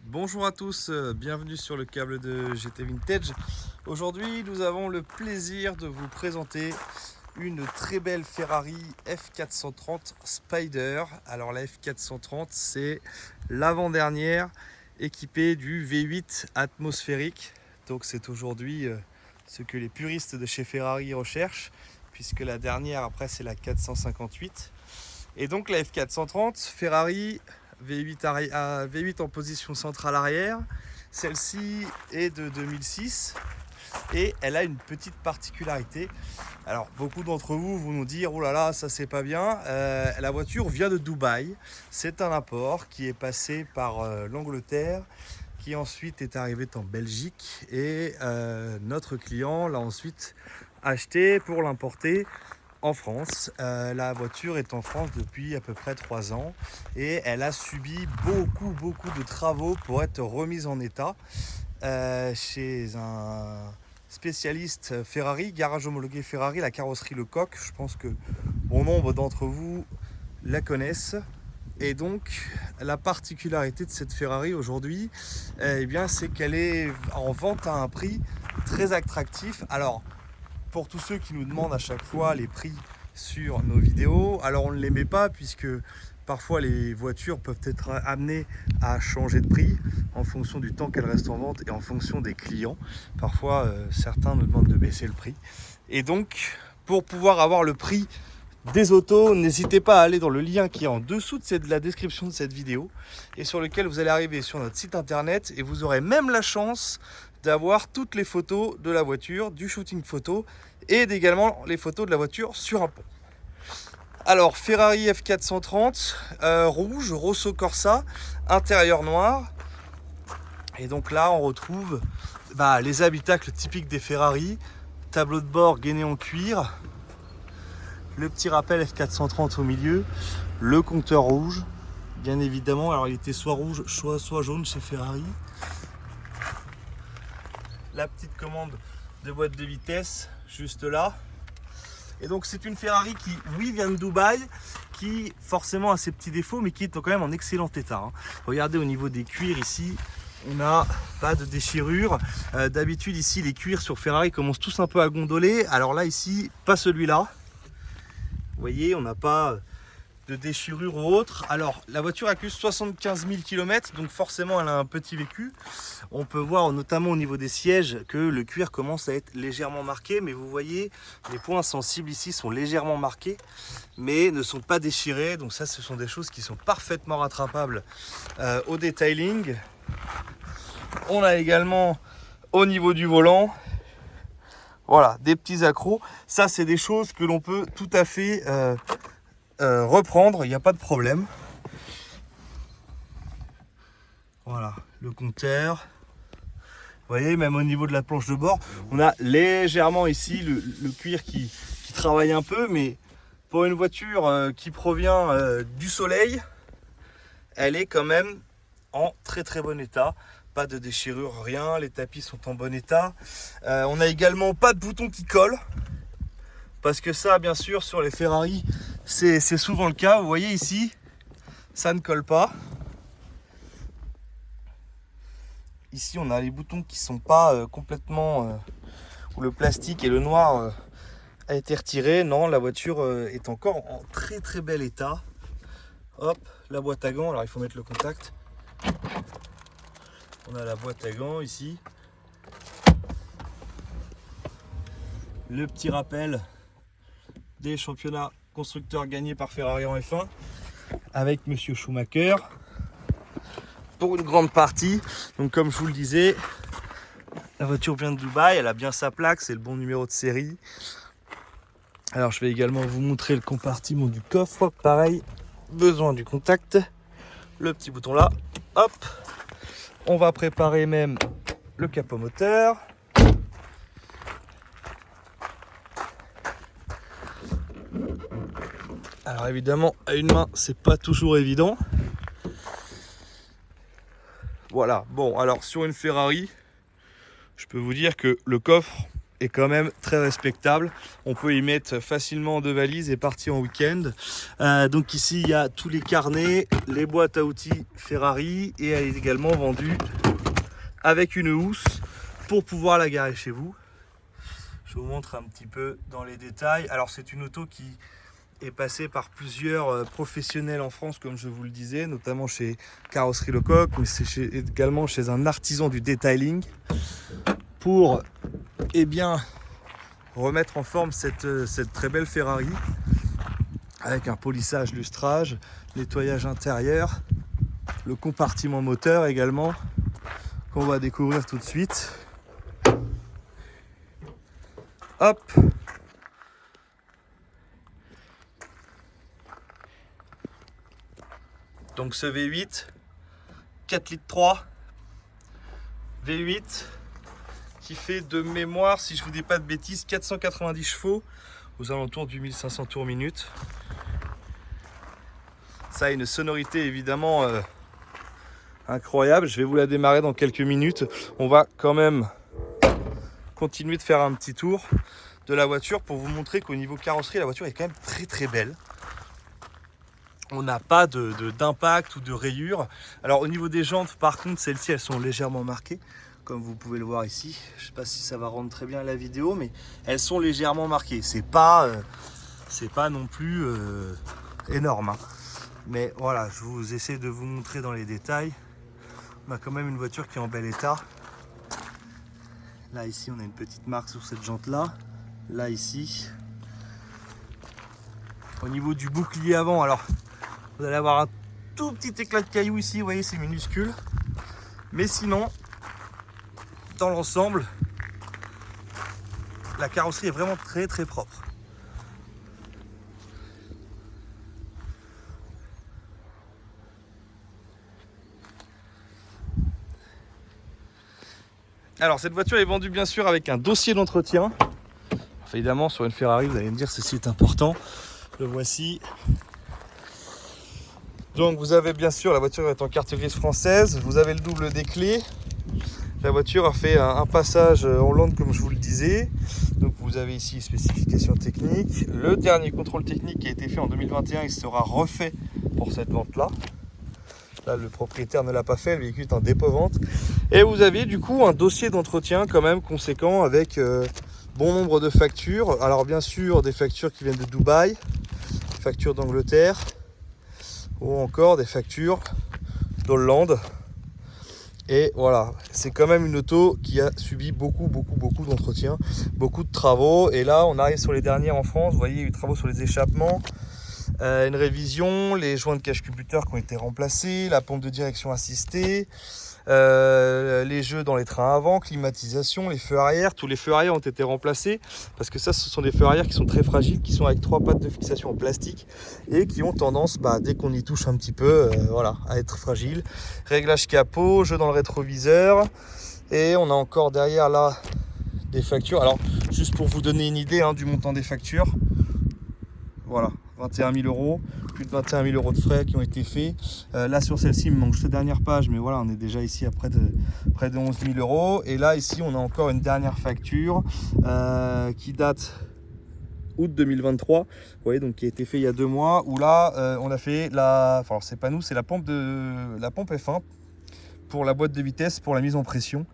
Bonjour à tous, bienvenue sur le câble de GT Vintage. Aujourd'hui, nous avons le plaisir de vous présenter une très belle Ferrari F430 Spider. Alors la F430, c'est l'avant-dernière équipée du V8 atmosphérique. Donc c'est aujourd'hui ce que les puristes de chez Ferrari recherchent, puisque la dernière après c'est la 458. Et donc la F430, Ferrari V8 en position centrale arrière. Celle-ci est de 2006 et elle a une petite particularité. Alors beaucoup d'entre vous vont nous dire oh là là, ça c'est pas bien. La voiture vient de Dubaï. C'est un import qui est passé par l'Angleterre, qui ensuite est arrivé en Belgique et notre client l'a ensuite acheté pour l'importer en France. La voiture est en France depuis à peu près 3 ans et elle a subi beaucoup de travaux pour être remise en état chez un spécialiste Ferrari, garage homologué Ferrari, la carrosserie Lecoq. Je pense que bon nombre d'entre vous la connaissent. Et donc la particularité de cette Ferrari aujourd'hui, c'est qu'elle est en vente à un prix très attractif. Alors pour tous ceux qui nous demandent à chaque fois les prix sur nos vidéos, alors on ne les met pas puisque parfois les voitures peuvent être amenées à changer de prix en fonction du temps qu'elles restent en vente et en fonction des clients. Parfois certains nous demandent de baisser le prix. Et donc pour pouvoir avoir le prix des autos, n'hésitez pas à aller dans le lien qui est en dessous de la description de cette vidéo et sur lequel vous allez arriver sur notre site internet et vous aurez même la chance d'avoir toutes les photos de la voiture, du shooting photo et également les photos de la voiture sur un pont. Alors Ferrari F430 rouge, Rosso Corsa, intérieur noir. Et donc là on retrouve les habitacles typiques des Ferrari, tableau de bord gainé en cuir, le petit rappel F430 au milieu, le compteur rouge, bien évidemment. Alors il était soit rouge, soit jaune chez Ferrari. La petite commande de boîte de vitesse juste là. Et donc c'est une Ferrari qui, oui, vient de Dubaï, qui forcément a ses petits défauts, mais qui est quand même en excellent état. Regardez au niveau des cuirs ici, on n'a pas de déchirure. D'habitude ici les cuirs sur Ferrari commencent tous un peu à gondoler. Alors là ici, pas celui-là. Vous voyez, on n'a pas de déchirure ou autre. Alors la voiture accuse 75 000 km, donc forcément elle a un petit vécu. On peut voir notamment au niveau des sièges que le cuir commence à être légèrement marqué, mais vous voyez les points sensibles ici sont légèrement marqués mais ne sont pas déchirés. Donc ça, ce sont des choses qui sont parfaitement rattrapables au detailing. On a également au niveau du volant, voilà, des petits accros. Ça, c'est des choses que l'on peut tout à fait reprendre, il n'y a pas de problème. Voilà, le compteur. Vous voyez, même au niveau de la planche de bord, on a légèrement ici le cuir qui travaille un peu, mais pour une voiture qui provient du soleil, elle est quand même en très bon état. Pas de déchirure, rien, les tapis sont en bon état. On a également pas de bouton qui colle, parce que ça, bien sûr, sur les Ferrari, c'est souvent le cas. Vous voyez ici, ça ne colle pas. Ici, on a les boutons qui sont pas complètement où le plastique et le noir a été retiré. Non, la voiture est encore en très bel état. Hop, la boîte à gants. Alors il faut mettre le contact. On a la boîte à gants ici. Le petit rappel des championnats constructeurs gagnés par Ferrari en F1 avec Monsieur Schumacher pour une grande partie. Donc comme je vous le disais, la voiture vient de Dubaï, elle a bien sa plaque, c'est le bon numéro de série. Alors je vais également vous montrer le compartiment du coffre. Pareil, besoin du contact, le petit bouton là, hop. On va préparer même le capot moteur. Alors évidemment, à une main, c'est pas toujours évident. Voilà, bon, alors sur une Ferrari, je peux vous dire que le coffre est quand même très respectable. On peut y mettre facilement 2 valises et partir en week-end. Donc ici il y a tous les carnets, les boîtes à outils Ferrari, et elle est également vendue avec une housse pour pouvoir la garer chez vous. Je vous montre un petit peu dans les détails. Alors c'est une auto qui est passée par plusieurs professionnels en France, comme je vous le disais, notamment chez Carrosserie Lecoq, mais c'est également chez un artisan du detailing, pour bien remettre en forme cette très belle Ferrari, avec un polissage, lustrage, nettoyage intérieur, le compartiment moteur également, qu'on va découvrir tout de suite. Hop. Donc ce V8, 4 litres 3, V8, qui fait de mémoire, si je vous dis pas de bêtises, 490 chevaux, aux alentours du 1500 tours minute. Ça a une sonorité évidemment incroyable. Je vais vous la démarrer dans quelques minutes. On va quand même continuer de faire un petit tour de la voiture pour vous montrer qu'au niveau carrosserie, la voiture est quand même très très belle. On n'a pas d'impact ou de rayures. Alors au niveau des jantes, par contre, celles-ci, elles sont légèrement marquées, comme vous pouvez le voir ici. Je ne sais pas si ça va rendre très bien la vidéo, mais elles sont légèrement marquées. C'est pas non plus énorme, hein. Mais voilà, je vous essaie de vous montrer dans les détails. On a quand même une voiture qui est en bel état. Là, ici, on a une petite marque sur cette jante-là. Là, ici. Au niveau du bouclier avant, alors... Vous allez avoir un tout petit éclat de caillou ici, vous voyez, c'est minuscule. Mais sinon, dans l'ensemble, la carrosserie est vraiment très très propre. Alors cette voiture est vendue bien sûr avec un dossier d'entretien. Évidemment, sur une Ferrari, vous allez me dire ceci est important. Le voici. Donc vous avez bien sûr, la voiture est en carte grise française, vous avez le double des clés. La voiture a fait un passage en Hollande comme je vous le disais. Donc vous avez ici spécifications techniques. Le dernier contrôle technique qui a été fait en 2021, il sera refait pour cette vente-là. Là, le propriétaire ne l'a pas fait, le véhicule est en dépôt-vente. Et vous avez du coup un dossier d'entretien quand même conséquent avec bon nombre de factures. Alors bien sûr des factures qui viennent de Dubaï, des factures d'Angleterre, ou encore des factures d'Hollande. Et voilà, c'est quand même une auto qui a subi beaucoup d'entretien, beaucoup de travaux. Et là, on arrive sur les dernières en France. Vous voyez, il y a eu des travaux sur les échappements, une révision, les joints de cache-cubuteur qui ont été remplacés, la pompe de direction assistée, les jeux dans les trains avant, climatisation, les feux arrière. Tous les feux arrière ont été remplacés parce que ça, ce sont des feux arrière qui sont très fragiles, qui sont avec 3 pattes de fixation en plastique et qui ont tendance, dès qu'on y touche un petit peu, voilà, à être fragiles. Réglage capot, jeu dans le rétroviseur, et on a encore derrière là des factures. Alors juste pour vous donner une idée du montant des factures, voilà, 21 000 €, plus de 21 000 € de frais qui ont été faits. Là sur celle-ci, il me manque cette dernière page, mais voilà, on est déjà ici à près de 11 000 €. Et là ici, on a encore une dernière facture qui date août 2023. Vous voyez, donc qui a été fait il y a 2 mois, où là, on a fait enfin c'est pas nous, c'est la pompe F1 pour la boîte de vitesse, pour la mise en pression.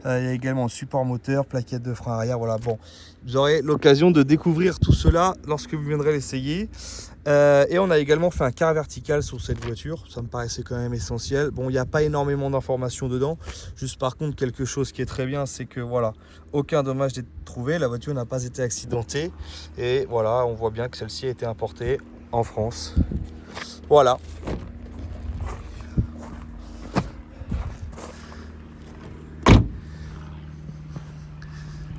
Il y a également un support moteur, plaquette de frein arrière. Voilà, bon, vous aurez l'occasion de découvrir tout cela lorsque vous viendrez l'essayer. Et on a également fait un quart vertical sur cette voiture. Ça me paraissait quand même essentiel. Bon, il n'y a pas énormément d'informations dedans. Juste par contre, quelque chose qui est très bien, c'est que voilà, aucun dommage n'est trouvé. La voiture n'a pas été accidentée. Et voilà, on voit bien que celle-ci a été importée en France. Voilà.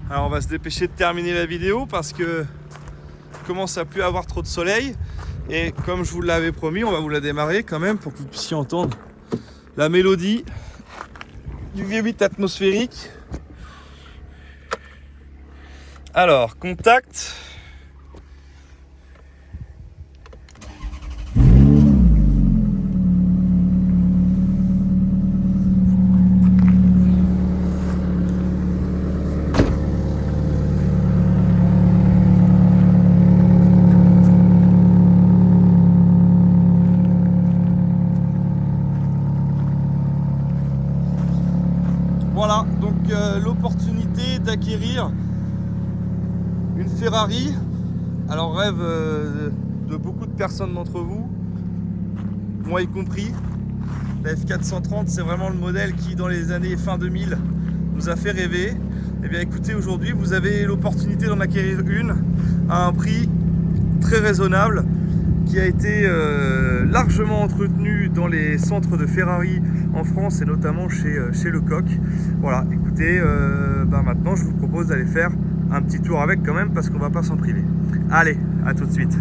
Alors on va se dépêcher de terminer la vidéo parce que commence à plus avoir trop de soleil, et comme je vous l'avais promis, on va vous la démarrer quand même pour que vous puissiez entendre la mélodie du V8 atmosphérique. Alors, contact. Voilà, donc l'opportunité d'acquérir une Ferrari. Alors rêve de beaucoup de personnes d'entre vous, moi y compris. La F430, c'est vraiment le modèle qui, dans les années fin 2000, nous a fait rêver. Et bien écoutez, aujourd'hui, vous avez l'opportunité d'en acquérir une à un prix très raisonnable, qui a été largement entretenu dans les centres de Ferrari en France et notamment chez Lecoq. Voilà, écoutez, maintenant je vous propose d'aller faire un petit tour avec quand même parce qu'on va pas s'en priver. Allez, à tout de suite.